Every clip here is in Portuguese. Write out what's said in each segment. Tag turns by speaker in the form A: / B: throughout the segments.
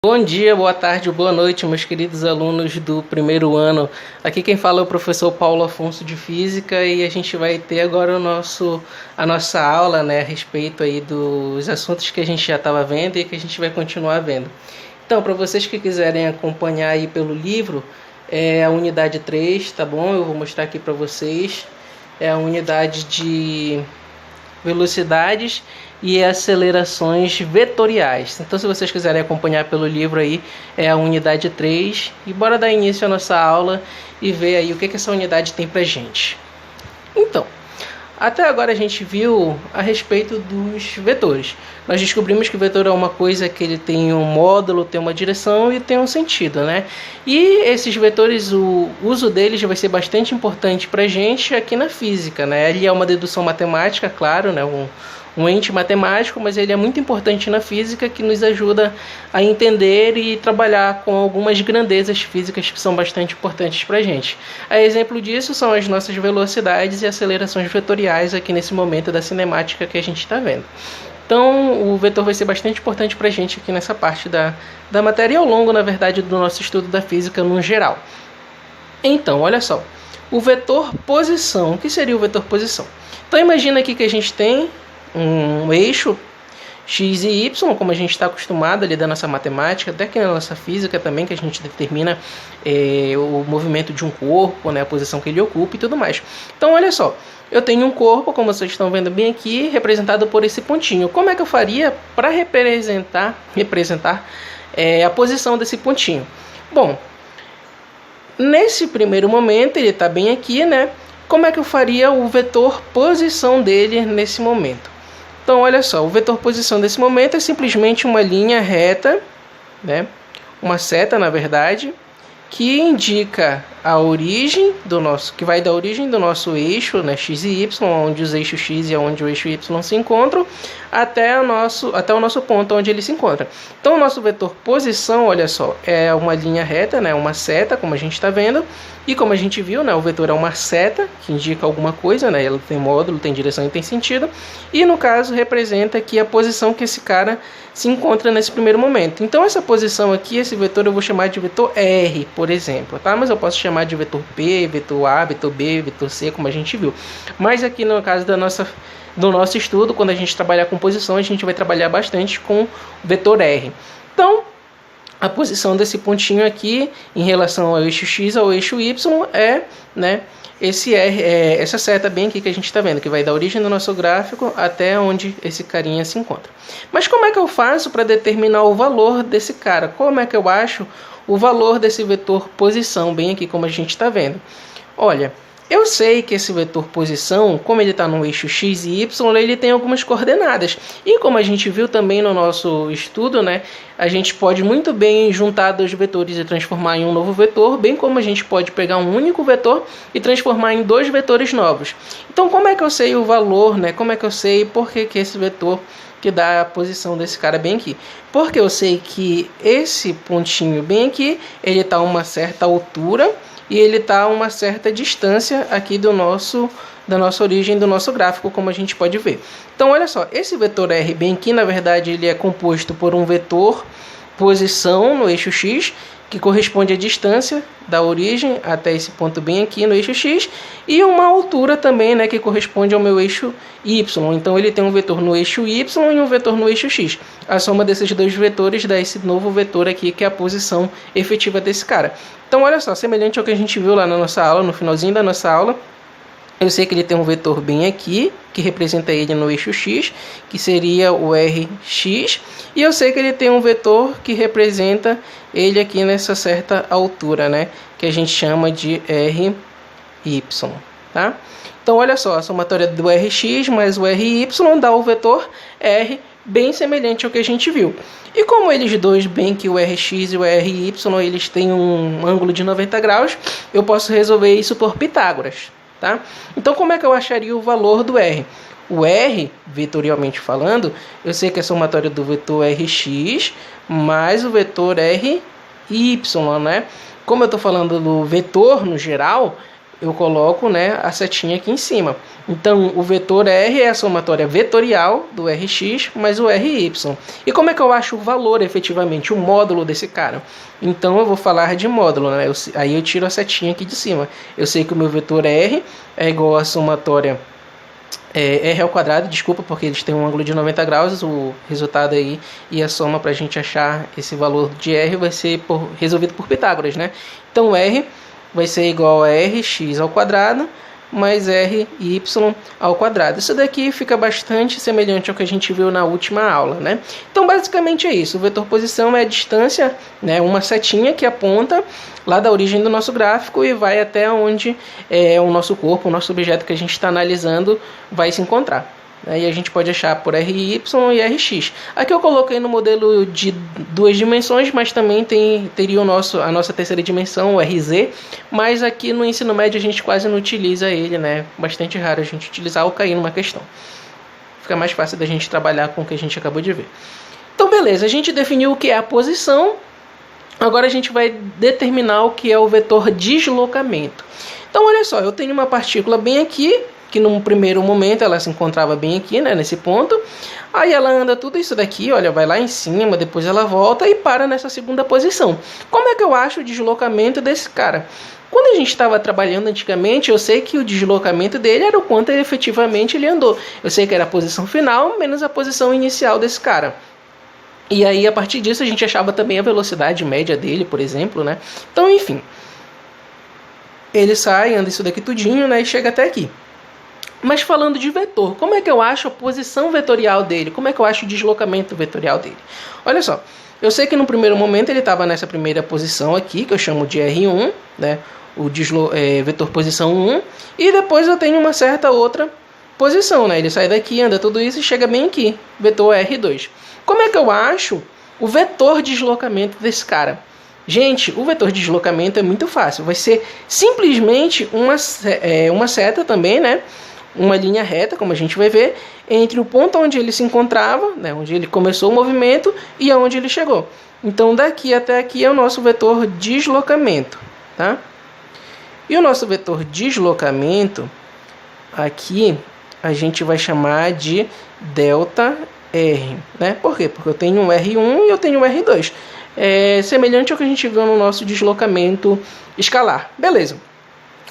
A: Bom dia, boa tarde, boa noite, meus queridos alunos do primeiro ano. Aqui quem fala é o professor Paulo Afonso de Física e a gente vai ter agora a nossa aula, a respeito aí dos assuntos que a gente já estava vendo e que a gente vai continuar vendo. Então, para vocês que quiserem acompanhar aí pelo livro, é a unidade 3, tá bom? Eu vou mostrar aqui para vocês. É a unidade de velocidades e acelerações vetoriais. Então, se vocês quiserem acompanhar pelo livro aí, é a unidade 3. E bora dar início à nossa aula e ver aí o que essa unidade tem pra gente. Então, até agora a gente viu a respeito dos vetores. Nós descobrimos que o vetor é uma coisa que ele tem um módulo, tem uma direção e tem um sentido, né? E esses vetores, o uso deles vai ser bastante importante para a gente aqui na física, né? Ele é uma dedução matemática, claro, né? Um ente matemático, mas ele é muito importante na física, que nos ajuda a entender e trabalhar com algumas grandezas físicas que são bastante importantes para a gente. A exemplo disso são as nossas velocidades e acelerações vetoriais aqui nesse momento da cinemática que a gente está vendo. Então, o vetor vai ser bastante importante para a gente aqui nessa parte da matéria e ao longo, na verdade, do nosso estudo da física no geral. Então, olha só, o vetor posição. O que seria o vetor posição? Então, imagina aqui que a gente tem um eixo x e y, como a gente está acostumado ali da nossa matemática, até que na nossa física também, que a gente determina o movimento de um corpo, né, a posição que ele ocupa e tudo mais. Então, olha só, eu tenho um corpo, como vocês estão vendo bem aqui, representado por esse pontinho. Como é que eu faria para representar a posição desse pontinho? Bom, nesse primeiro momento, ele está bem aqui, né? Como é que eu faria o vetor posição dele nesse momento? Então, olha só, o vetor posição desse momento é simplesmente uma linha reta, né? Uma seta, na verdade, que indica a origem do nosso, que vai da origem do nosso eixo, né, x e y, onde os eixos x e onde o eixo y se encontram, até o nosso ponto onde ele se encontra. Então, o nosso vetor posição, olha só, é uma linha reta, né, uma seta, como a gente está vendo, e como a gente viu, né, o vetor é uma seta que indica alguma coisa, né, ela tem módulo, tem direção e tem sentido, e no caso representa aqui a posição que esse cara se encontra nesse primeiro momento. Então, essa posição aqui, esse vetor eu vou chamar de vetor R, por exemplo, tá? Mas eu posso chamar de vetor P, vetor A, vetor B, vetor C, como a gente viu. Mas aqui no caso do nosso estudo, quando a gente trabalhar com posição, a gente vai trabalhar bastante com o vetor R. Então, a posição desse pontinho aqui em relação ao eixo X ao eixo Y é, né, esse R, essa seta bem aqui que a gente está vendo, que vai da origem do nosso gráfico até onde esse carinha se encontra. Mas como é que eu faço para determinar o valor desse cara? Como é que eu acho o valor desse vetor posição, bem aqui como a gente está vendo? Olha, eu sei que esse vetor posição, como ele está no eixo x e y, ele tem algumas coordenadas. E como a gente viu também no nosso estudo, né, a gente pode muito bem juntar dois vetores e transformar em um novo vetor, bem como a gente pode pegar um único vetor e transformar em dois vetores novos. Então, como é que eu sei o valor, né? Como é que eu sei por que esse vetor que dá a posição desse cara bem aqui? Porque eu sei que esse pontinho bem aqui, ele está a uma certa altura e ele está a uma certa distância aqui da nossa origem do nosso gráfico, como a gente pode ver. Então, olha só, esse vetor R bem aqui, na verdade, ele é composto por um vetor posição no eixo X, que corresponde à distância da origem até esse ponto bem aqui no eixo X, e uma altura também, né, que corresponde ao meu eixo Y. Então, ele tem um vetor no eixo Y e um vetor no eixo X. A soma desses dois vetores dá esse novo vetor aqui, que é a posição efetiva desse cara. Então, olha só, semelhante ao que a gente viu lá na nossa aula, no finalzinho da nossa aula, eu sei que ele tem um vetor bem aqui, que representa ele no eixo X, que seria o Rx, e eu sei que ele tem um vetor que representa ele aqui nessa certa altura, né, que a gente chama de Ry, tá? Então, olha só, a somatória do Rx mais o Ry dá o vetor R, bem semelhante ao que a gente viu. E como eles dois, bem que o Rx e o Ry, eles têm um ângulo de 90 graus, eu posso resolver isso por Pitágoras. Tá? Então, como é que eu acharia o valor do R? O R, vetorialmente falando, eu sei que é a somatória do vetor Rx mais o vetor Ry, né? Como eu estou falando do vetor no geral, eu coloco, né, a setinha aqui em cima. Então, o vetor R é a somatória vetorial do Rx mais o Ry. E como é que eu acho o valor, efetivamente, o módulo desse cara? Então, eu vou falar de módulo, né? Aí eu tiro a setinha aqui de cima. Eu sei que o meu vetor R é igual à somatória R ao quadrado, desculpa, porque eles têm um ângulo de 90 graus, o resultado aí e a soma para a gente achar esse valor de R vai ser resolvido por Pitágoras, né? Então, R vai ser igual a Rx ao quadrado mais Ry ao quadrado. Isso daqui fica bastante semelhante ao que a gente viu na última aula, né? Então, basicamente é isso. O vetor posição é a distância, né, uma setinha que aponta lá da origem do nosso gráfico e vai até onde o nosso corpo, o nosso objeto que a gente está analisando vai se encontrar. E a gente pode achar por Ry e Rx. Aqui eu coloquei no modelo de 2 dimensões, mas também teria a nossa terceira dimensão, o Rz. Mas aqui no ensino médio a gente quase não utiliza ele, né? Bastante raro a gente utilizar ou cair numa questão. Fica mais fácil da gente trabalhar com o que a gente acabou de ver. Então, beleza, a gente definiu o que é a posição. Agora a gente vai determinar o que é o vetor deslocamento. Então, olha só, eu tenho uma partícula bem aqui, que num primeiro momento ela se encontrava bem aqui, né, nesse ponto. Aí ela anda tudo isso daqui, olha, vai lá em cima, depois ela volta e para nessa segunda posição. Como é que eu acho o deslocamento desse cara? Quando a gente estava trabalhando antigamente, eu sei que o deslocamento dele era o quanto efetivamente ele andou. Eu sei que era a posição final menos a posição inicial desse cara. E aí, a partir disso, a gente achava também a velocidade média dele, por exemplo, né? Então, enfim. Ele sai, anda isso daqui tudinho, né, e chega até aqui. Mas falando de vetor, como é que eu acho a posição vetorial dele? Como é que eu acho o deslocamento vetorial dele? Olha só, eu sei que no primeiro momento ele estava nessa primeira posição aqui, que eu chamo de R1, né? O vetor posição 1, e depois eu tenho uma certa outra posição, né? Ele sai daqui, anda tudo isso e chega bem aqui, vetor R2. Como é que eu acho o vetor deslocamento desse cara? Gente, o vetor de deslocamento é muito fácil, vai ser simplesmente uma seta também, né? Uma linha reta, como a gente vai ver, entre o ponto onde ele se encontrava, né, onde ele começou o movimento, e aonde ele chegou. Então, daqui até aqui é o nosso vetor deslocamento, tá? E o nosso vetor deslocamento, aqui, a gente vai chamar de delta R, né? Por quê? Porque eu tenho um R1 e eu tenho um R2. É semelhante ao que a gente viu no nosso deslocamento escalar. Beleza.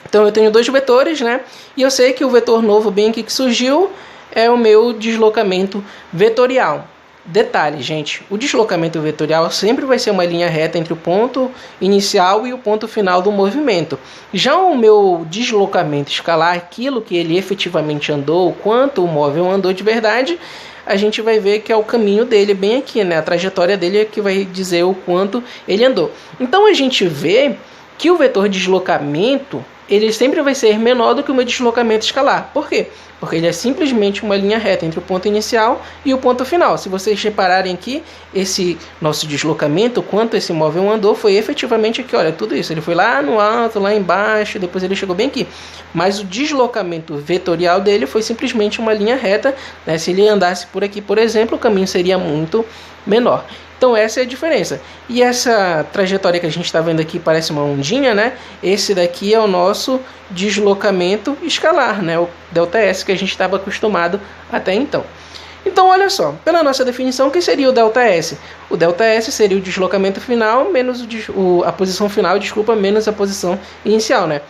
A: Então eu tenho dois vetores, né? E eu sei que o vetor novo bem aqui que surgiu é o meu deslocamento vetorial. Detalhe, gente, o deslocamento vetorial sempre vai ser uma linha reta entre o ponto inicial e o ponto final do movimento. Já o meu deslocamento escalar, aquilo que ele efetivamente andou, quanto o móvel andou de verdade, a gente vai ver que é o caminho dele bem aqui, né? A trajetória dele é que vai dizer o quanto ele andou. Então a gente vê que o vetor deslocamento ele sempre vai ser menor do que o meu deslocamento escalar. Por quê? Porque ele é simplesmente uma linha reta entre o ponto inicial e o ponto final. Se vocês repararem aqui, esse nosso deslocamento, quanto esse móvel andou, foi efetivamente aqui, olha, tudo isso. Ele foi lá no alto, lá embaixo, depois ele chegou bem aqui. Mas o deslocamento vetorial dele foi simplesmente uma linha reta, né? Se ele andasse por aqui, por exemplo, o caminho seria muito menor. Então essa é a diferença. E essa trajetória que a gente está vendo aqui parece uma ondinha, né? Esse daqui é o nosso deslocamento escalar, né? O ΔS que a gente estava acostumado até então. Então olha só, pela nossa definição, o que seria o ΔS? O ΔS seria o deslocamento final menos a posição final, desculpa, menos a posição inicial, né?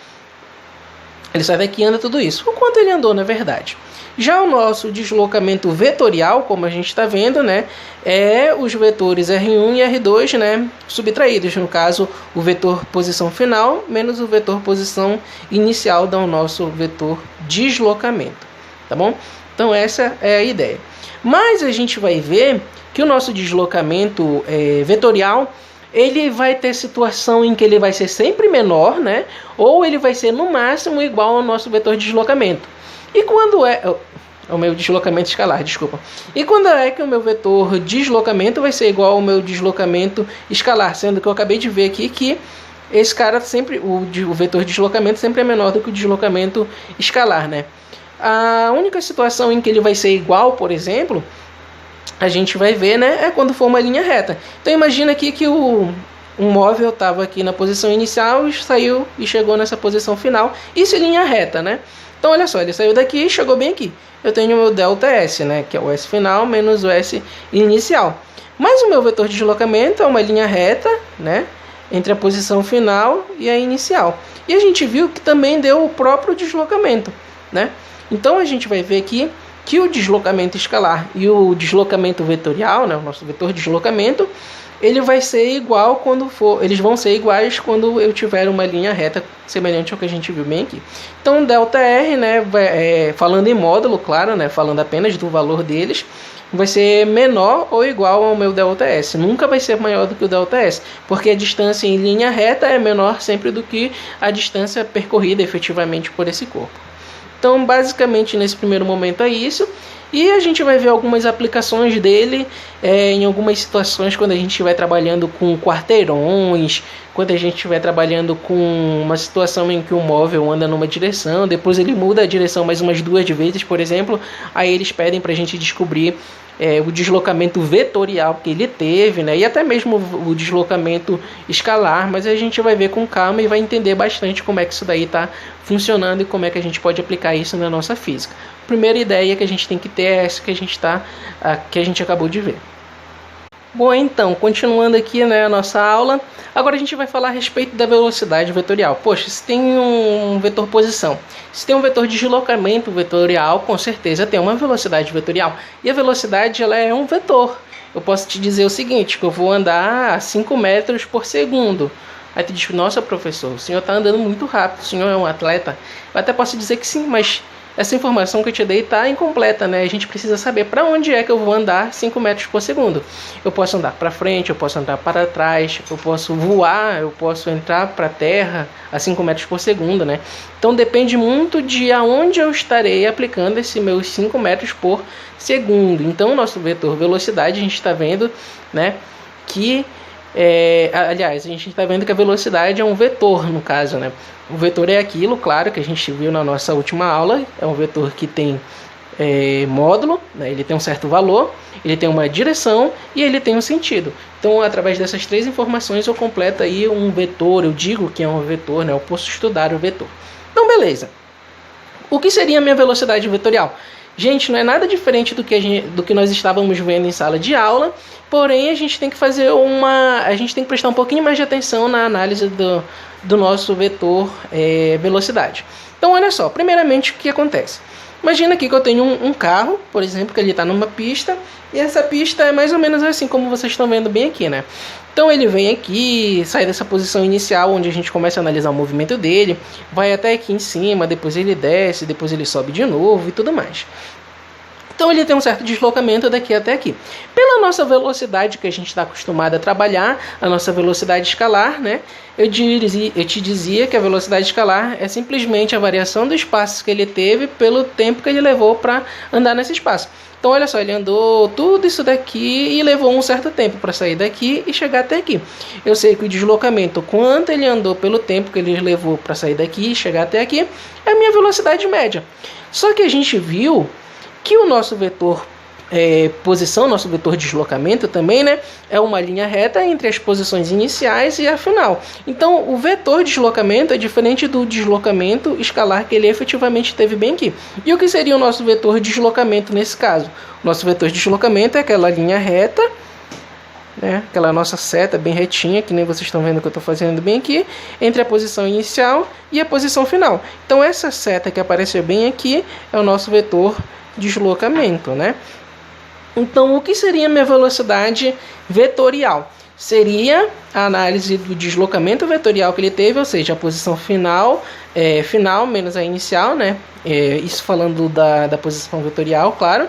A: Ele sai daqui e anda tudo isso. O quanto ele andou, na verdade. Já o nosso deslocamento vetorial, como a gente está vendo, né, é os vetores R1 e R2, né, subtraídos. No caso, o vetor posição final menos o vetor posição inicial dá o nosso vetor deslocamento. Tá bom? Então essa é a ideia. Mas a gente vai ver que o nosso deslocamento vetorial ele vai ter situação em que ele vai ser sempre menor, né, ou ele vai ser no máximo igual ao nosso vetor de deslocamento. E quando é o meu deslocamento escalar, desculpa. E quando é que o meu vetor deslocamento vai ser igual ao meu deslocamento escalar, sendo que eu acabei de ver aqui que esse cara sempre, o vetor de deslocamento sempre é menor do que o deslocamento escalar, né? A única situação em que ele vai ser igual, por exemplo, a gente vai ver, né, é quando for uma linha reta. Então imagina aqui que um móvel estava aqui na posição inicial e saiu e chegou nessa posição final. Isso em linha reta, né? Então, olha só, ele saiu daqui e chegou bem aqui. Eu tenho o meu ΔS, né? Que é o S final menos o S inicial. Mas o meu vetor de deslocamento é uma linha reta, né? Entre a posição final e a inicial. E a gente viu que também deu o próprio deslocamento, né? Então, a gente vai ver aqui que o deslocamento escalar e o deslocamento vetorial, né? O nosso vetor de deslocamento, ele vai ser igual quando for, eles vão ser iguais quando eu tiver uma linha reta semelhante ao que a gente viu bem aqui. Então, ΔR, né, falando em módulo, claro, né, falando apenas do valor deles, vai ser menor ou igual ao meu ΔS. Nunca vai ser maior do que o ΔS, porque a distância em linha reta é menor sempre do que a distância percorrida efetivamente por esse corpo. Então, basicamente, nesse primeiro momento é isso. E a gente vai ver algumas aplicações dele em algumas situações, quando a gente estiver trabalhando com quarteirões, quando a gente estiver trabalhando com uma situação em que o móvel anda numa direção, depois ele muda a direção mais umas 2 vezes, por exemplo, aí eles pedem para a gente descobrir o deslocamento vetorial que ele teve, né? E até mesmo o deslocamento escalar, mas a gente vai ver com calma e vai entender bastante como é que isso daí está funcionando e como é que a gente pode aplicar isso na nossa física. A primeira ideia que a gente tem que ter é essa que a gente acabou de ver. Bom, então, continuando aqui, né, a nossa aula, agora a gente vai falar a respeito da velocidade vetorial. Poxa, se tem um vetor posição, se tem um vetor de deslocamento vetorial, com certeza tem uma velocidade vetorial. E a velocidade, ela é um vetor. Eu posso te dizer o seguinte, que eu vou andar a 5 metros por segundo. Aí tu diz, nossa professor, o senhor está andando muito rápido, o senhor é um atleta. Eu até posso dizer que sim, mas essa informação que eu te dei está incompleta, né? A gente precisa saber para onde é que eu vou andar 5 metros por segundo. Eu posso andar para frente, eu posso andar para trás, eu posso voar, eu posso entrar para a terra a 5 metros por segundo, né? Então depende muito de aonde eu estarei aplicando esses meus 5 metros por segundo. Então, nosso vetor velocidade, a gente está vendo, né, que aliás, a gente está vendo que a velocidade é um vetor, no caso, né? O vetor é aquilo, claro, que a gente viu na nossa última aula. É um vetor que tem módulo, né? Ele tem um certo valor, ele tem uma direção e ele tem um sentido. Então, através dessas 3 informações, eu completo aí um vetor. Eu digo que é um vetor, né? Eu posso estudar o vetor. Então, beleza. O que seria a minha velocidade vetorial? Gente, não é nada diferente do que nós estávamos vendo em sala de aula, porém a gente tem que prestar um pouquinho mais de atenção na análise do nosso vetor velocidade. Então, olha só, primeiramente o que acontece? Imagina aqui que eu tenho um carro, por exemplo, que ele está numa pista, e essa pista é mais ou menos assim como vocês estão vendo bem aqui, né? Então ele vem aqui, sai dessa posição inicial, onde a gente começa a analisar o movimento dele, vai até aqui em cima, depois ele desce, depois ele sobe de novo e tudo mais. Então ele tem um certo deslocamento daqui até aqui. Pela nossa velocidade que a gente está acostumado a trabalhar, a nossa velocidade escalar, né? Eu te dizia que a velocidade escalar é simplesmente a variação do espaço que ele teve pelo tempo que ele levou para andar nesse espaço. Então olha só, ele andou tudo isso daqui e levou um certo tempo para sair daqui e chegar até aqui. Eu sei que o deslocamento, quanto ele andou pelo tempo que ele levou para sair daqui e chegar até aqui, é a minha velocidade média. Só que a gente viu que o nosso vetor posição, nosso vetor de deslocamento também, né, é uma linha reta entre as posições iniciais e a final. Então, o vetor de deslocamento é diferente do deslocamento escalar que ele efetivamente teve bem aqui. E o que seria o nosso vetor de deslocamento nesse caso? O nosso vetor de deslocamento é aquela linha reta, né, aquela nossa seta bem retinha, que nem vocês estão vendo que eu estou fazendo bem aqui, entre a posição inicial e a posição final. Então, essa seta que apareceu bem aqui é o nosso vetor de deslocamento, né? Então, o que seria minha velocidade vetorial? Seria a análise do deslocamento vetorial que ele teve, ou seja, a posição final menos a inicial, né? Isso falando da posição vetorial, claro.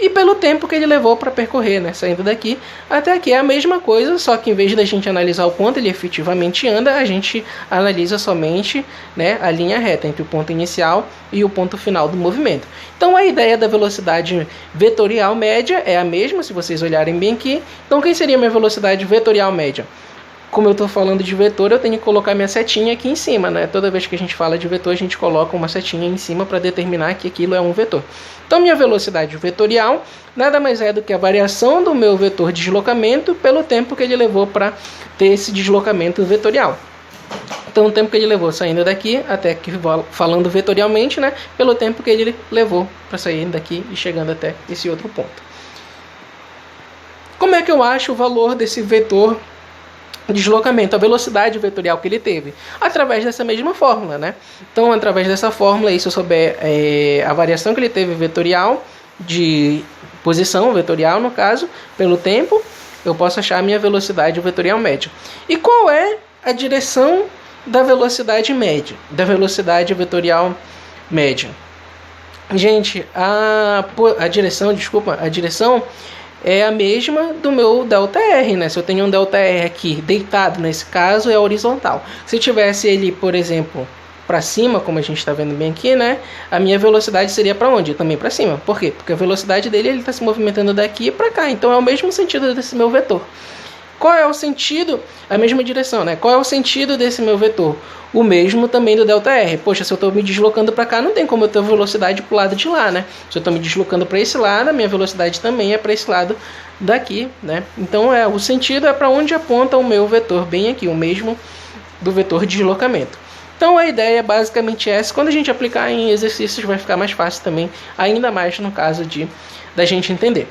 A: E pelo tempo que ele levou para percorrer, né? Saindo daqui até aqui é a mesma coisa, só que em vez da gente analisar o quanto ele efetivamente anda, a gente analisa somente, né, a linha reta entre o ponto inicial e o ponto final do movimento. Então a ideia da velocidade vetorial média é a mesma, se vocês olharem bem aqui. Então quem seria a minha velocidade vetorial média? como eu estou falando de vetor, eu tenho que colocar minha setinha aqui em cima, né? Toda vez que a gente fala de vetor, a gente coloca uma setinha em cima para determinar que aquilo é um vetor. Então, minha velocidade vetorial nada mais é do que a variação do meu vetor de deslocamento pelo tempo que ele levou para ter esse deslocamento vetorial. Então, o tempo que ele levou saindo daqui até aqui, falando vetorialmente, né? Pelo tempo que ele levou para sair daqui e chegando até esse outro ponto. Como é que eu acho o valor desse vetor deslocamento, a velocidade vetorial que ele teve? Através dessa mesma fórmula, né? Então, através dessa fórmula, se eu souber a variação que ele teve vetorial, de posição vetorial, no caso, pelo tempo, eu posso achar a minha velocidade vetorial média. E qual é a direção da velocidade média, da velocidade vetorial média? Gente, a direção é a mesma do meu ΔR, né? Se eu tenho um ΔR aqui deitado, nesse caso é horizontal. Se tivesse ele, por exemplo, para cima, como a gente está vendo bem aqui, né? A minha velocidade seria para onde? Também para cima. Por quê? Porque a velocidade dele está se movimentando daqui para cá. Então é o mesmo sentido desse meu vetor. Qual é o sentido? A mesma direção, né? Qual é o sentido desse meu vetor? O mesmo também do ΔR. Poxa, se eu estou me deslocando para cá, não tem como eu ter velocidade para o lado de lá, né? Se eu estou me deslocando para esse lado, a minha velocidade também é para esse lado daqui, né? Então, o sentido é para onde aponta o meu vetor, bem aqui, o mesmo do vetor de deslocamento. Então, a ideia é basicamente essa. Quando a gente aplicar em exercícios, vai ficar mais fácil também, ainda mais no caso da gente entender.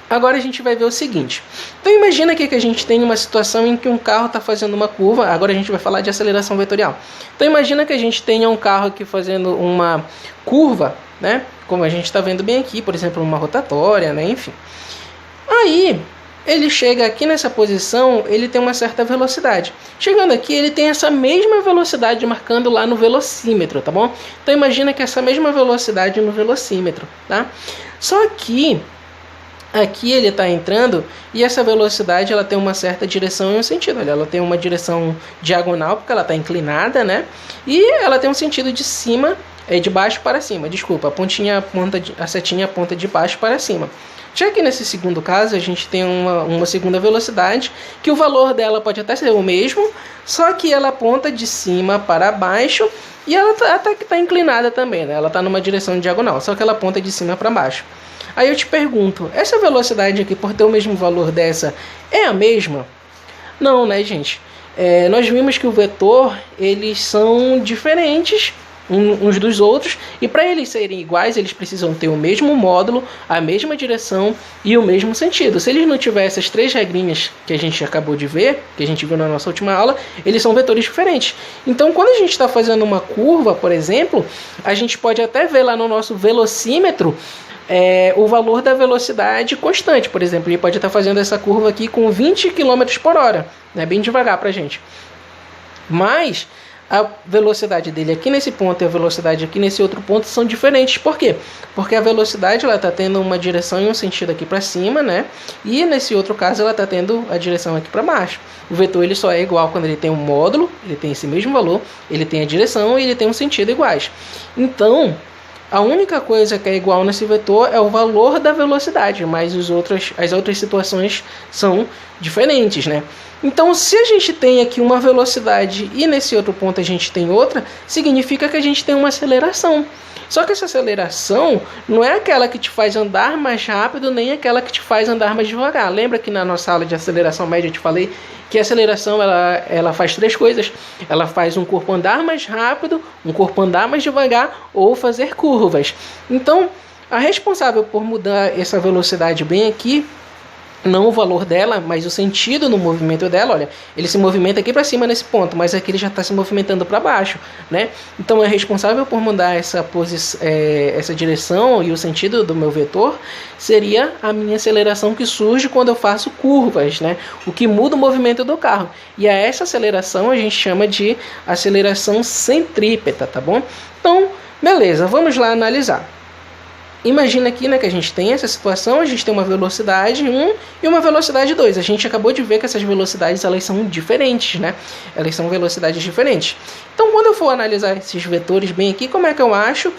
A: Agora a gente vai ver o seguinte. Então imagina aqui que a gente tem uma situação em que um carro está fazendo uma curva. Agora a gente vai falar de aceleração vetorial. Então imagina que a gente tenha um carro aqui fazendo uma curva, né? Como a gente está vendo bem aqui, por exemplo, uma rotatória, né? Enfim. Aí ele chega aqui nessa posição, ele tem uma certa velocidade. Chegando aqui, ele tem essa mesma velocidade marcando lá no velocímetro, tá bom? Então imagina que essa mesma velocidade no velocímetro, tá? Só que aqui ele está entrando e essa velocidade ela tem uma certa direção e um sentido. Olha, ela tem uma direção diagonal porque ela está inclinada, né? E ela tem um sentido de baixo para cima. Desculpa, a setinha aponta de baixo para cima. Já que nesse segundo caso a gente tem uma segunda velocidade que o valor dela pode até ser o mesmo, só que ela aponta de cima para baixo e ela até que está inclinada também, né? Ela está numa direção diagonal, só que ela aponta de cima para baixo. Aí eu te pergunto, essa velocidade aqui, por ter o mesmo valor dessa, é a mesma? Não, né, gente? Nós vimos que o vetor, eles são diferentes uns dos outros, e para eles serem iguais, eles precisam ter o mesmo módulo, a mesma direção e o mesmo sentido. Se eles não tiverem essas três regrinhas que a gente acabou de ver, que a gente viu na nossa última aula, eles são vetores diferentes. Então, quando a gente está fazendo uma curva, por exemplo, a gente pode até ver lá no nosso velocímetro o valor da velocidade constante. Por exemplo, ele pode estar fazendo essa curva aqui com 20 km por hora, né? Bem devagar para a gente. Mas a velocidade dele aqui nesse ponto e a velocidade aqui nesse outro ponto são diferentes. Por quê? Porque a velocidade ela está tendo uma direção e um sentido aqui para cima, né? E nesse outro caso ela está tendo a direção aqui para baixo. O vetor ele só é igual quando ele tem um módulo, ele tem esse mesmo valor, ele tem a direção e ele tem um sentido iguais. Então, a única coisa que é igual nesse vetor é o valor da velocidade, mas as outras situações são diferentes, né? Então, se a gente tem aqui uma velocidade e nesse outro ponto a gente tem outra, significa que a gente tem uma aceleração. Só que essa aceleração não é aquela que te faz andar mais rápido, nem aquela que te faz andar mais devagar. Lembra que na nossa aula de aceleração média eu te falei que a aceleração ela faz três coisas. Ela faz um corpo andar mais rápido, um corpo andar mais devagar ou fazer curvas. Então, a responsável por mudar essa velocidade bem aqui, não o valor dela, mas o sentido no movimento dela, olha, ele se movimenta aqui para cima nesse ponto, mas aqui ele já está se movimentando para baixo, né? Então, é responsável por mudar essa direção e o sentido do meu vetor seria a minha aceleração que surge quando eu faço curvas, né? O que muda o movimento do carro. E a essa aceleração a gente chama de aceleração centrípeta, tá bom? Então, beleza, vamos lá analisar. Imagina aqui, né, que a gente tem essa situação, a gente tem uma velocidade 1 e uma velocidade 2. A gente acabou de ver que essas velocidades elas são diferentes, né? Elas são velocidades diferentes. Então, quando eu for analisar esses vetores bem aqui, como é que eu acho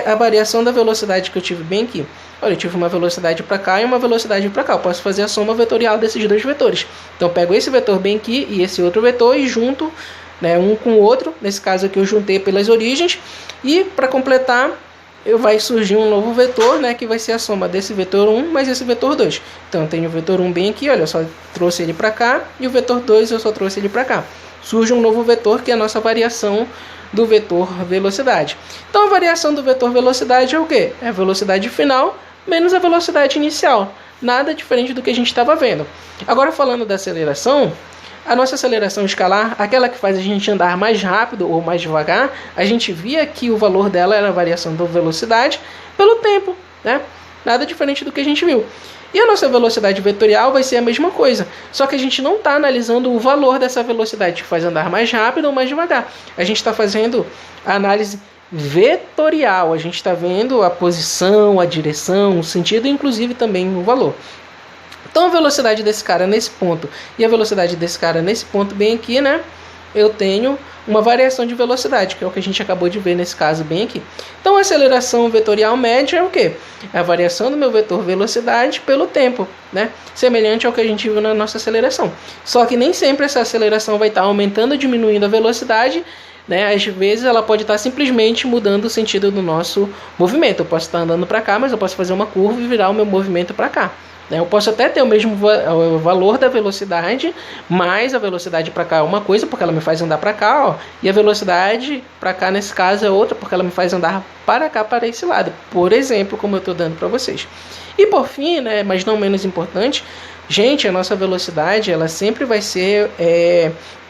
A: a variação da velocidade que eu tive bem aqui? Olha, eu tive uma velocidade para cá e uma velocidade para cá. Eu posso fazer a soma vetorial desses dois vetores. Então, eu pego esse vetor bem aqui e esse outro vetor e junto, né, um com o outro. Nesse caso aqui eu juntei pelas origens. E, para completar, vai surgir um novo vetor, né, que vai ser a soma desse vetor 1 mais esse vetor 2. Então eu tenho o vetor 1 bem aqui, olha, eu só trouxe ele para cá, e o vetor 2 eu só trouxe ele para cá. Surge um novo vetor que é a nossa variação do vetor velocidade. Então a variação do vetor velocidade é o quê? É a velocidade final menos a velocidade inicial. Nada diferente do que a gente estava vendo. Agora falando da aceleração, a nossa aceleração escalar, aquela que faz a gente andar mais rápido ou mais devagar, a gente via que o valor dela era a variação da velocidade pelo tempo, né? Nada diferente do que a gente viu. E a nossa velocidade vetorial vai ser a mesma coisa, só que a gente não está analisando o valor dessa velocidade que faz andar mais rápido ou mais devagar. A gente está fazendo a análise vetorial, a gente está vendo a posição, a direção, o sentido e inclusive também o valor. Então a velocidade desse cara nesse ponto e a velocidade desse cara nesse ponto bem aqui, né? Eu tenho uma variação de velocidade, que é o que a gente acabou de ver nesse caso bem aqui. Então a aceleração vetorial média é o quê? É a variação do meu vetor velocidade pelo tempo, né? Semelhante ao que a gente viu na nossa aceleração. Só que nem sempre essa aceleração vai estar aumentando ou diminuindo a velocidade, né? Às vezes ela pode estar simplesmente mudando o sentido do nosso movimento. Eu posso estar andando para cá, mas eu posso fazer uma curva e virar o meu movimento para cá. Eu posso até ter o mesmo valor da velocidade, mas a velocidade para cá é uma coisa, porque ela me faz andar para cá, ó, e a velocidade para cá, nesse caso, é outra, porque ela me faz andar para cá, para esse lado. Por exemplo, como eu estou dando para vocês. E por fim, né, mas não menos importante, gente, a nossa velocidade ela sempre vai ser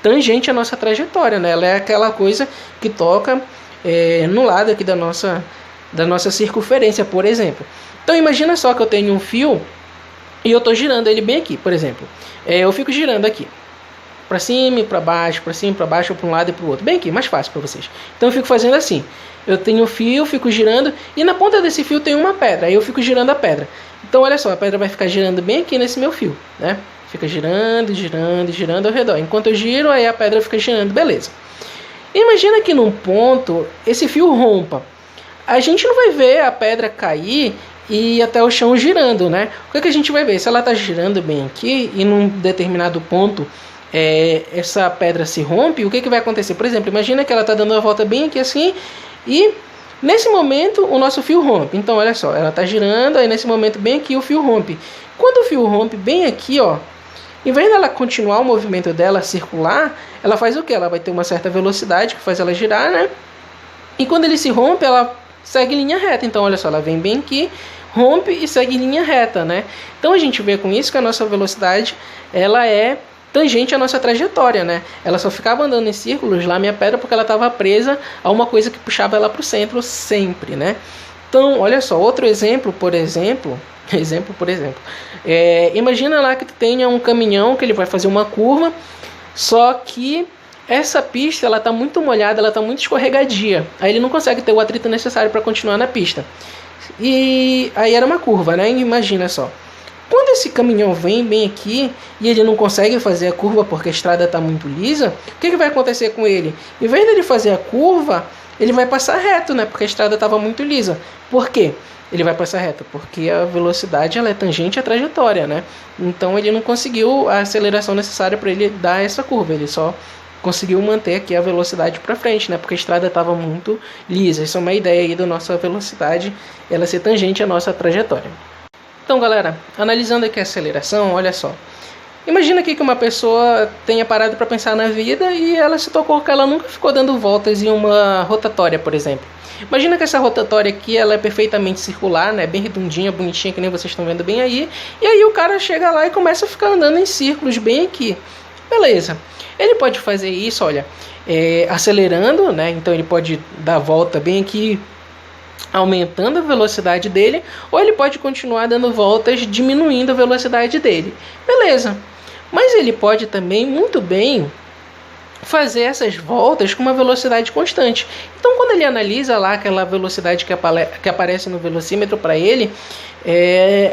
A: tangente à nossa trajetória, né? Ela é aquela coisa que toca no lado aqui da nossa circunferência, por exemplo. Então imagina só que eu tenho um fio e eu estou girando ele bem aqui, por exemplo. Eu fico girando aqui, para cima e para baixo, para um lado e para o outro. Bem aqui, mais fácil para vocês. Então eu fico fazendo assim. Eu tenho o fio, fico girando, e na ponta desse fio tem uma pedra. Aí eu fico girando a pedra. Então olha só, a pedra vai ficar girando bem aqui nesse meu fio, né? Fica girando, girando, girando ao redor. Enquanto eu giro, aí a pedra fica girando, beleza. Imagina que num ponto, esse fio rompa. A gente não vai ver a pedra cair e até o chão girando, né? O que a gente vai ver? Se ela está girando bem aqui e num determinado ponto essa pedra se rompe, o que vai acontecer? Por exemplo, imagina que ela está dando a volta bem aqui assim e nesse momento o nosso fio rompe. Então olha só, ela está girando, aí nesse momento bem aqui o fio rompe. Quando o fio rompe bem aqui, ó, em vez dela continuar o movimento dela circular, ela faz o que? Ela vai ter uma certa velocidade que faz ela girar, né? E quando ele se rompe, ela segue em linha reta. Então olha só, ela vem bem aqui, rompe e segue em linha reta, né? Então a gente vê com isso que a nossa velocidade ela é tangente à nossa trajetória, né? Ela só ficava andando em círculos lá, minha pedra, porque ela estava presa a uma coisa que puxava ela para o centro sempre, né? Então olha só, outro exemplo, por exemplo, imagina lá que tu tenha um caminhão que ele vai fazer uma curva, só que essa pista ela está muito molhada, ela está muito escorregadia. Aí ele não consegue ter o atrito necessário para continuar na pista. E aí era uma curva, né? Imagina só. Quando esse caminhão vem bem aqui e ele não consegue fazer a curva porque a estrada está muito lisa, o que vai acontecer com ele? Em vez dele fazer a curva, ele vai passar reto, né? Porque a estrada estava muito lisa. Por quê? Ele vai passar reto porque a velocidade ela é tangente à trajetória, né? Então ele não conseguiu a aceleração necessária para ele dar essa curva. Ele só conseguiu manter aqui a velocidade para frente, né? Porque a estrada estava muito lisa. Isso é uma ideia aí da nossa velocidade, ela ser tangente à nossa trajetória. Então, galera, analisando aqui a aceleração, olha só. Imagina aqui que uma pessoa tenha parado para pensar na vida e ela se tocou que ela nunca ficou dando voltas em uma rotatória, por exemplo. Imagina que essa rotatória aqui ela é perfeitamente circular, né? Bem redondinha, bonitinha, que nem vocês estão vendo bem aí. E aí o cara chega lá e começa a ficar andando em círculos bem aqui. Beleza. Ele pode fazer isso, olha, acelerando, né? Então ele pode dar a volta bem aqui, aumentando a velocidade dele, ou ele pode continuar dando voltas, diminuindo a velocidade dele. Beleza. Mas ele pode também, muito bem, fazer essas voltas com uma velocidade constante. Então, quando ele analisa lá aquela velocidade que aparece no velocímetro para ele,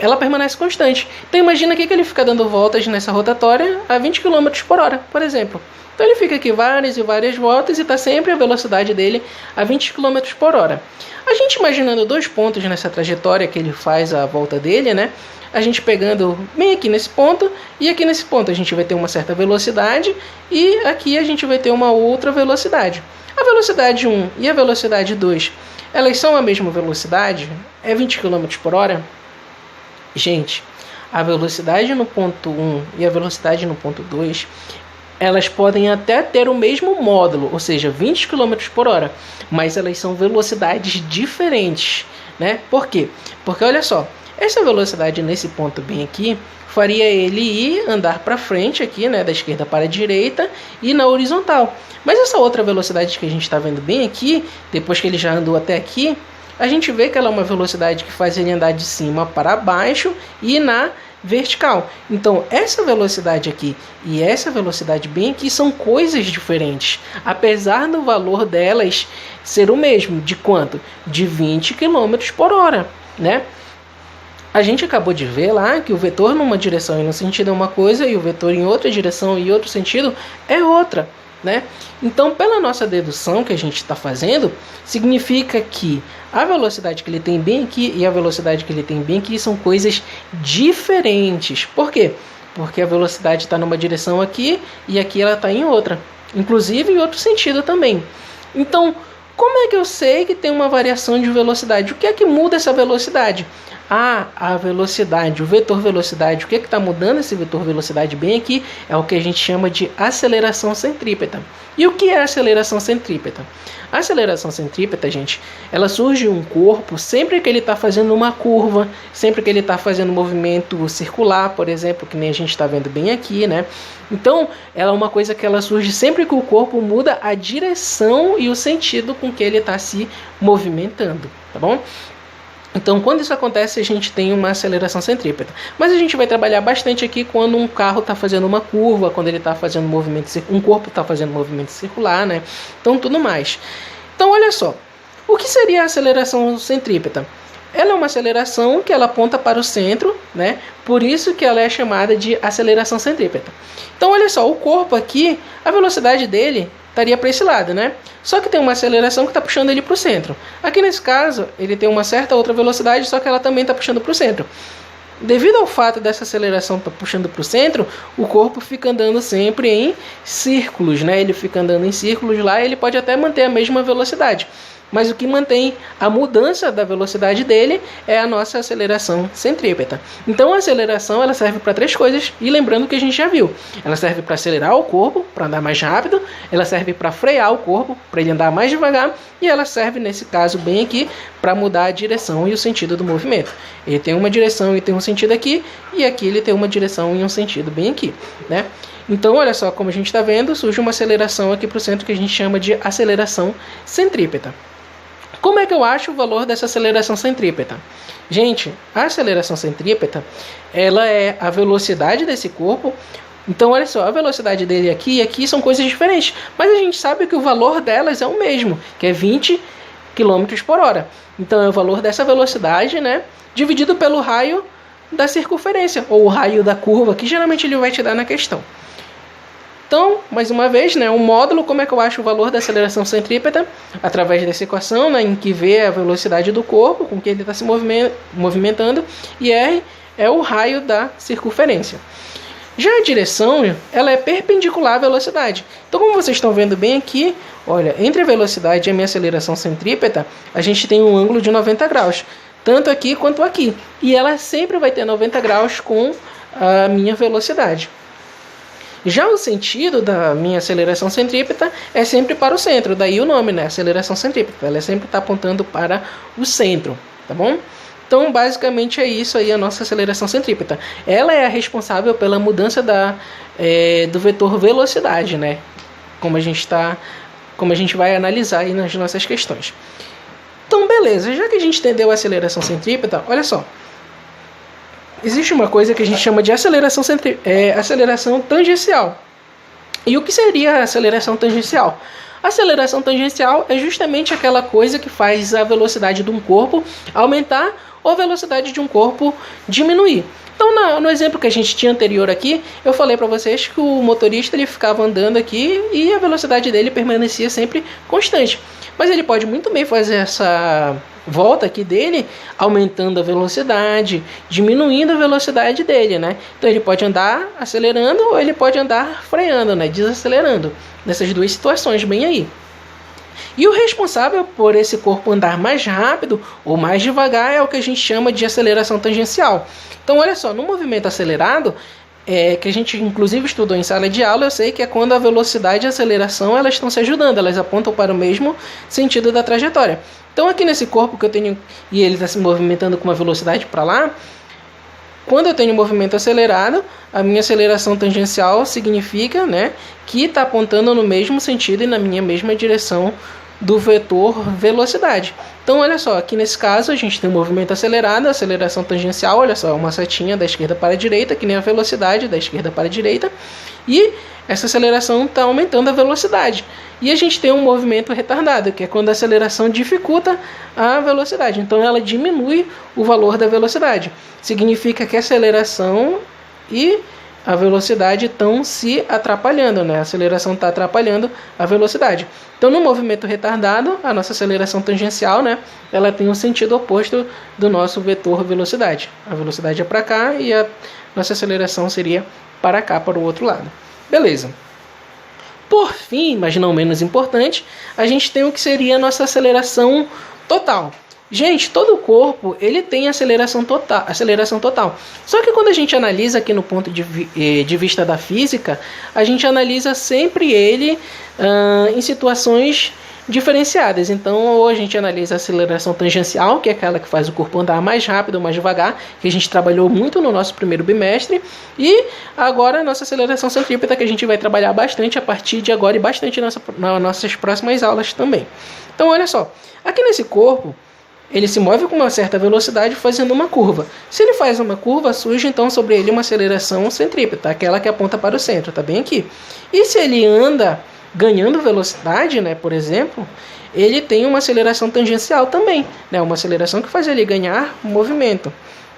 A: ela permanece constante. Então, imagina aqui que ele fica dando voltas nessa rotatória a 20 km por hora, por exemplo. Então, ele fica aqui várias e várias voltas e está sempre a velocidade dele a 20 km por hora. A gente imaginando 2 pontos nessa trajetória que ele faz a volta dele, né? A gente pegando bem aqui nesse ponto, e aqui nesse ponto a gente vai ter uma certa velocidade, e aqui a gente vai ter uma outra velocidade. A velocidade 1 e a velocidade 2, elas são a mesma velocidade? É 20 km por hora? Gente, a velocidade no ponto 1 e a velocidade no ponto 2, elas podem até ter o mesmo módulo, ou seja, 20 km por hora, mas elas são velocidades diferentes, né? Por quê? Porque olha só, essa velocidade nesse ponto bem aqui faria ele andar para frente aqui, né, da esquerda para a direita e na horizontal. Mas essa outra velocidade que a gente está vendo bem aqui, depois que ele já andou até aqui, a gente vê que ela é uma velocidade que faz ele andar de cima para baixo e na vertical. Então, essa velocidade aqui e essa velocidade bem aqui são coisas diferentes, apesar do valor delas ser o mesmo. De quanto? De 20 km por hora, né? A gente acabou de ver lá que o vetor numa direção e no sentido é uma coisa e o vetor em outra direção e outro sentido é outra, né? Então, pela nossa dedução que a gente está fazendo, significa que a velocidade que ele tem bem aqui e a velocidade que ele tem bem aqui são coisas diferentes. Por quê? Porque a velocidade está numa direção aqui e aqui ela está em outra, inclusive em outro sentido também. Então, como é que eu sei que tem uma variação de velocidade? O que é que muda essa velocidade? A velocidade, o vetor velocidade. O que está mudando esse vetor velocidade bem aqui é o que a gente chama de aceleração centrípeta. E o que é aceleração centrípeta? A aceleração centrípeta, gente, ela surge em um corpo sempre que ele está fazendo uma curva, sempre que ele está fazendo um movimento circular, por exemplo, que nem a gente está vendo bem aqui, né? Então, ela é uma coisa que ela surge sempre que o corpo muda a direção e o sentido com que ele está se movimentando, tá bom? Então, quando isso acontece, a gente tem uma aceleração centrípeta. Mas a gente vai trabalhar bastante aqui quando um carro está fazendo uma curva, quando ele está fazendo movimento, um corpo está fazendo movimento circular, né? Então, tudo mais. Então, olha só. O que seria a aceleração centrípeta? Ela é uma aceleração que ela aponta para o centro, né? Por isso que ela é chamada de aceleração centrípeta. Então, olha só. O corpo aqui, a velocidade dele estaria para esse lado, né? Só que tem uma aceleração que está puxando ele para o centro. Aqui nesse caso, ele tem uma certa outra velocidade, só que ela também está puxando para o centro. Devido ao fato dessa aceleração estar puxando para o centro, o corpo fica andando sempre em círculos, né? Ele fica andando em círculos lá, ele pode até manter a mesma velocidade. Mas o que mantém a mudança da velocidade dele é a nossa aceleração centrípeta. Então a aceleração ela serve para 3 coisas, e lembrando que a gente já viu. Ela serve para acelerar o corpo, para andar mais rápido, ela serve para frear o corpo, para ele andar mais devagar, e ela serve, nesse caso bem aqui, para mudar a direção e o sentido do movimento. Ele tem uma direção e tem um sentido aqui, e aqui ele tem uma direção e um sentido bem aqui, né? Então, olha só, como a gente está vendo, surge uma aceleração aqui para o centro que a gente chama de aceleração centrípeta. Como é que eu acho o valor dessa aceleração centrípeta? Gente, a aceleração centrípeta, ela é a velocidade desse corpo. Então, olha só, a velocidade dele aqui e aqui são coisas diferentes. Mas a gente sabe que o valor delas é o mesmo, que é 20 km por hora. Então, é o valor dessa velocidade, né, dividido pelo raio da circunferência, ou o raio da curva, que geralmente ele vai te dar na questão. Então, mais uma vez, né, o módulo, como é que eu acho o valor da aceleração centrípeta? Através dessa equação, né, em que V é a velocidade do corpo com que ele está se movimentando, e R é o raio da circunferência. Já a direção, ela é perpendicular à velocidade. Então, como vocês estão vendo bem aqui, olha, entre a velocidade e a minha aceleração centrípeta, a gente tem um ângulo de 90 graus, tanto aqui quanto aqui. E ela sempre vai ter 90 graus com a minha velocidade. Já o sentido da minha aceleração centrípeta é sempre para o centro, daí o nome, né? Aceleração centrípeta, ela sempre está apontando para o centro, tá bom? Então, basicamente é isso aí a nossa aceleração centrípeta. Ela é a responsável pela mudança do vetor velocidade, né? Como a gente vai analisar aí nas nossas questões. Então, beleza, já que a gente entendeu a aceleração centrípeta, olha só. Existe uma coisa que a gente chama de aceleração tangencial. E o que seria a aceleração tangencial? A aceleração tangencial é justamente aquela coisa que faz a velocidade de um corpo aumentar ou a velocidade de um corpo diminuir. Então, no exemplo que a gente tinha anterior aqui, eu falei para vocês que o motorista ele ficava andando aqui e a velocidade dele permanecia sempre constante. Mas ele pode muito bem fazer essa volta aqui dele, aumentando a velocidade, diminuindo a velocidade dele, né? Então ele pode andar acelerando ou ele pode andar freando, né? Desacelerando. Nessas duas situações bem aí. E o responsável por esse corpo andar mais rápido ou mais devagar é o que a gente chama de aceleração tangencial. Então olha só, no movimento acelerado, que a gente inclusive estudou em sala de aula, eu sei que é quando a velocidade e a aceleração elas estão se ajudando, elas apontam para o mesmo sentido da trajetória. Então aqui nesse corpo que eu tenho, e ele está se movimentando com uma velocidade para lá, quando eu tenho movimento acelerado, a minha aceleração tangencial significa, né, que está apontando no mesmo sentido e na minha mesma direção do vetor velocidade. Então, olha só, aqui nesse caso a gente tem um movimento acelerado, a aceleração tangencial, olha só, é uma setinha da esquerda para a direita, que nem a velocidade da esquerda para a direita, e essa aceleração está aumentando a velocidade. E a gente tem um movimento retardado, que é quando a aceleração dificulta a velocidade. Então ela diminui o valor da velocidade. Significa que a aceleração e a velocidade estão se atrapalhando, né? A aceleração está atrapalhando a velocidade. Então no movimento retardado, a nossa aceleração tangencial, né, ela tem um sentido oposto do nosso vetor velocidade. A velocidade é para cá e a nossa aceleração seria para cá, para o outro lado. Beleza. Por fim, mas não menos importante, a gente tem o que seria a nossa aceleração total. Gente, todo o corpo ele tem aceleração total. Só que quando a gente analisa aqui no ponto de vista da física, a gente analisa sempre ele em situações diferenciadas. Então, ou a gente analisa a aceleração tangencial, que é aquela que faz o corpo andar mais rápido ou mais devagar, que a gente trabalhou muito no nosso primeiro bimestre, e agora a nossa aceleração centrípeta, que a gente vai trabalhar bastante a partir de agora e bastante nas nossas próximas aulas também. Então, olha só, aqui nesse corpo, ele se move com uma certa velocidade fazendo uma curva. Se ele faz uma curva, surge então sobre ele uma aceleração centrípeta, aquela que aponta para o centro, tá bem aqui. E se ele anda ganhando velocidade, né, por exemplo, ele tem uma aceleração tangencial também, né, uma aceleração que faz ele ganhar movimento,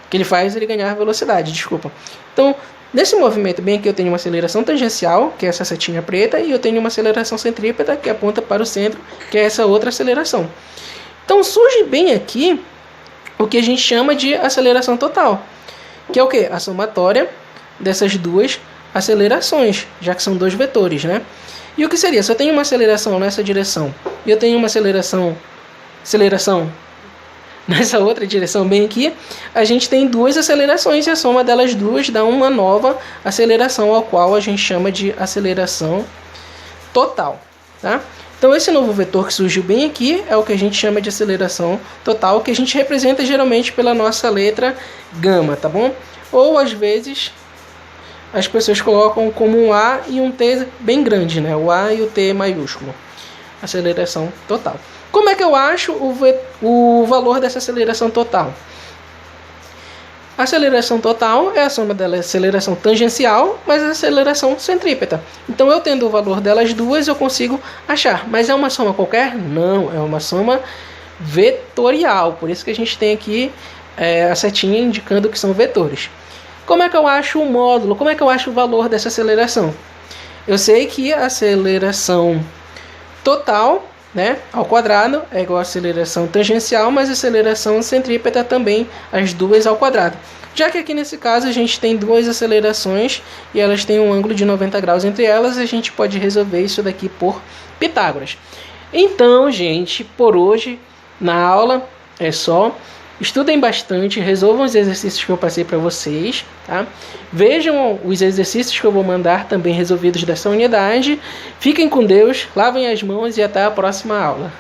A: que ele faz ele ganhar velocidade, desculpa. Então, nesse movimento bem aqui eu tenho uma aceleração tangencial, que é essa setinha preta, e eu tenho uma aceleração centrípeta, que aponta para o centro, que é essa outra aceleração. Então surge bem aqui o que a gente chama de aceleração total, que é o que? A somatória dessas duas acelerações, já que são dois vetores, né? E o que seria? Se eu tenho uma aceleração nessa direção e eu tenho uma aceleração nessa outra direção bem aqui, a gente tem duas acelerações e a soma delas duas dá uma nova aceleração, ao qual a gente chama de aceleração total, tá? Então esse novo vetor que surgiu bem aqui é o que a gente chama de aceleração total, que a gente representa geralmente pela nossa letra gama, tá bom? Ou às vezes as pessoas colocam como um A e um T bem grande, né? O A e o T maiúsculo. Aceleração total. Como é que eu acho o valor dessa aceleração total? A aceleração total é a soma da aceleração tangencial mais a aceleração centrípeta. Então, eu tendo o valor delas duas, eu consigo achar. Mas é uma soma qualquer? Não, é uma soma vetorial. Por isso que a gente tem aqui a setinha indicando que são vetores. Como é que eu acho o módulo? Como é que eu acho o valor dessa aceleração? Eu sei que a aceleração total, né, ao quadrado é igual a aceleração tangencial mais a aceleração centrípeta também, as duas ao quadrado. Já que aqui nesse caso a gente tem duas acelerações e elas têm um ângulo de 90 graus entre elas, a gente pode resolver isso daqui por Pitágoras. Então, gente, por hoje na aula é só. Estudem bastante, resolvam os exercícios que eu passei para vocês, tá? Vejam os exercícios que eu vou mandar também resolvidos dessa unidade. Fiquem com Deus, lavem as mãos e até a próxima aula.